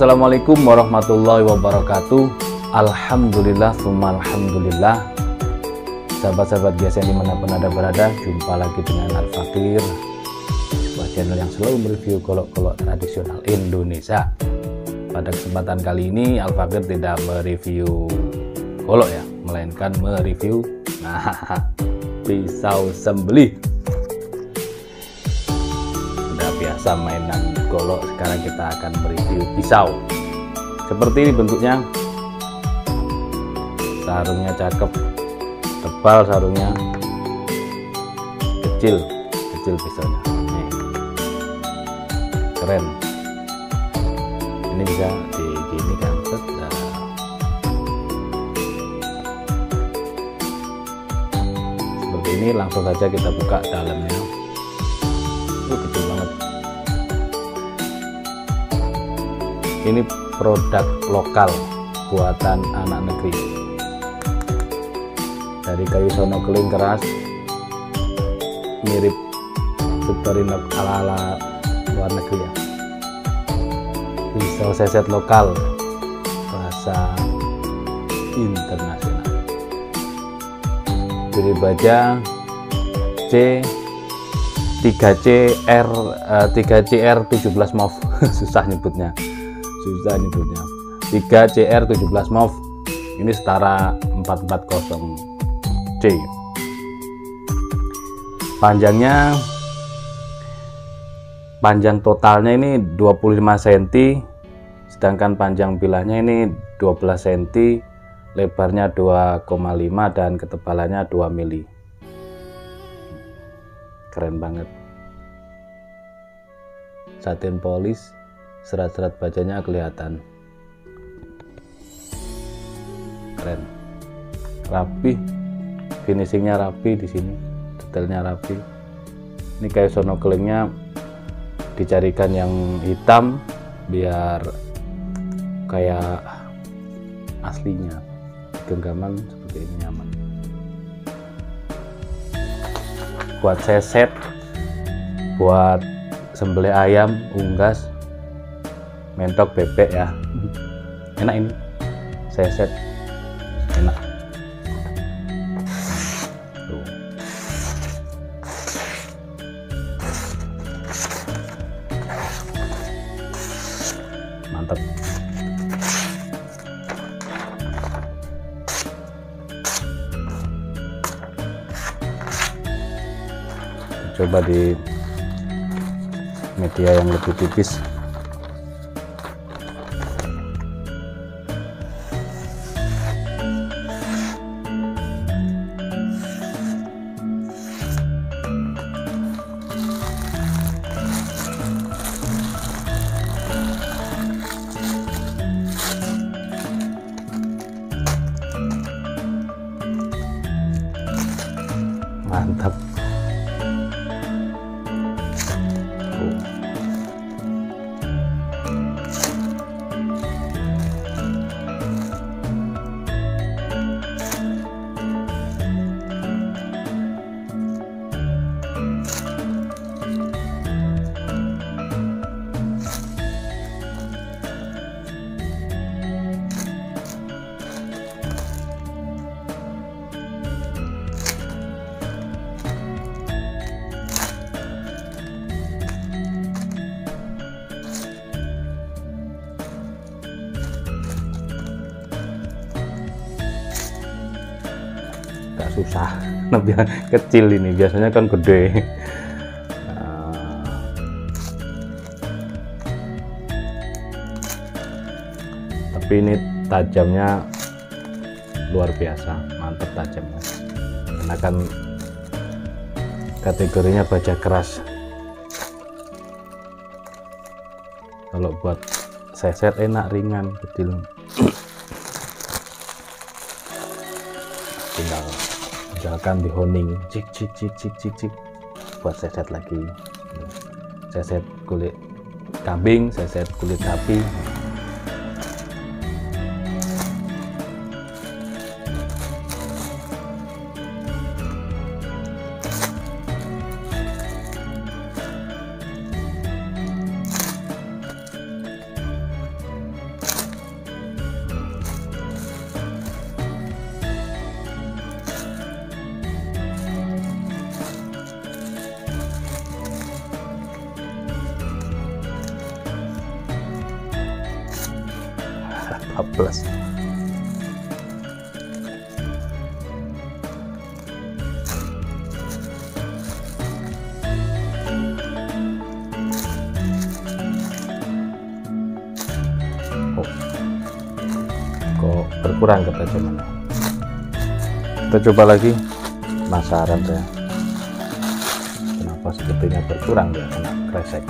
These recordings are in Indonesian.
Assalamualaikum warahmatullahi wabarakatuh. Alhamdulillah, summa alhamdulillah. Sahabat-sahabat biasa yang dimanapun Anda berada, jumpa lagi dengan Al-Fakir, sebuah channel yang selalu mereview golok-golok tradisional Indonesia. Pada kesempatan kali ini Al-Fakir tidak mereview golok ya, melainkan mereview pisau sembelih. Sudah biasa mainan golok, sekarang kita akan mereview pisau. Seperti ini bentuknya, sarungnya cakep, tebal sarungnya, kecil pisaunya. Nih, keren. Ini bisa digini kan, seperti ini. Langsung saja kita buka dalamnya. Kecil banget. Ini produk lokal buatan anak negeri, dari kayu sono keling keras, mirip Submarine ala luar negeri ya. Pisau seset lokal, rasa internasional. Dari baja C3CR 17 mauve. susah nyebutnya 3CR 17 mauve. Ini setara 440C. Panjang totalnya ini 25 cm, sedangkan panjang bilahnya ini 12 cm, lebarnya 2,5 dan ketebalannya 2 mili. Keren banget. Satin polis, serat-serat bajanya kelihatan. Keren, rapi, finishingnya rapi di sini, detailnya rapi. Ini kayak sono kelingnya dicarikan yang hitam biar kayak aslinya. Genggaman seperti ini nyaman. Buat seset, buat sembelih ayam, unggas, mentok bebek ya. Enak ini seset, enak. Tuh. Mantap. Coba di media yang lebih tipis. Mantap. Susah, lebih kecil ini, biasanya kan gede. Tapi ini tajamnya luar biasa, mantap tajamnya, karena kan kategorinya baja keras. Kalau buat seset enak, ringan, kecil. Tinggal misalkan di honing, cik buat seset lagi, seset kulit kambing, seset kulit sapi. plus. Oh, kok berkurang ketajamannya. Kita coba lagi, penasaran saya kenapa sepertinya berkurang ya, kena kresek.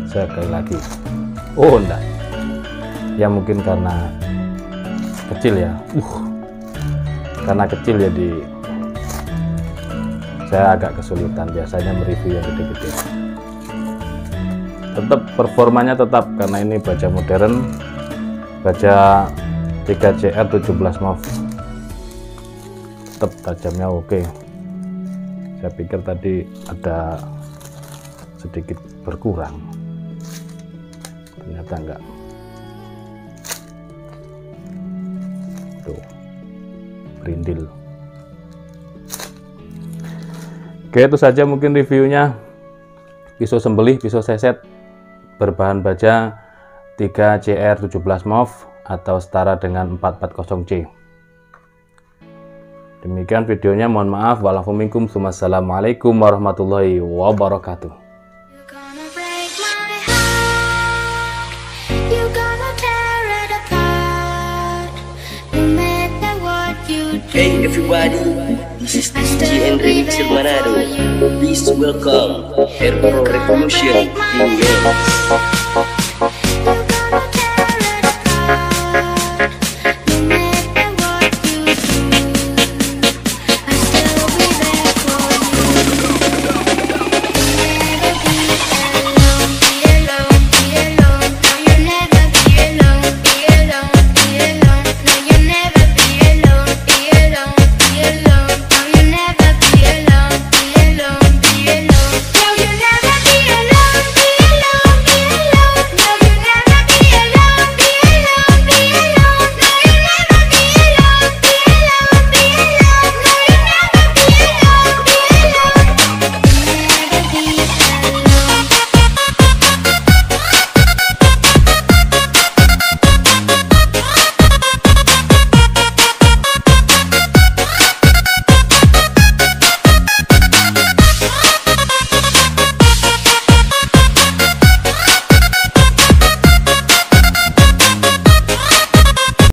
Saya sekali lagi. Oh enggak ya, mungkin karena kecil ya, karena kecil jadi saya agak kesulitan biasanya mereview yang gede-gede. Tetap performanya tetap, karena ini baja modern, baja 3CR 17 mov, tetap tajamnya oke. Saya pikir tadi ada sedikit berkurang, ternyata enggak. Tuh, berindil. Oke, itu saja mungkin reviewnya pisau sembelih, pisau seset berbahan baja 3CR 17 mov atau setara dengan 440C. Demikian videonya, mohon maaf. Wa'alaikum Wassalamualaikum warahmatullahi wabarakatuh. Hey everybody, this is DJ Henry Manado. Please welcome Airpro Revolution in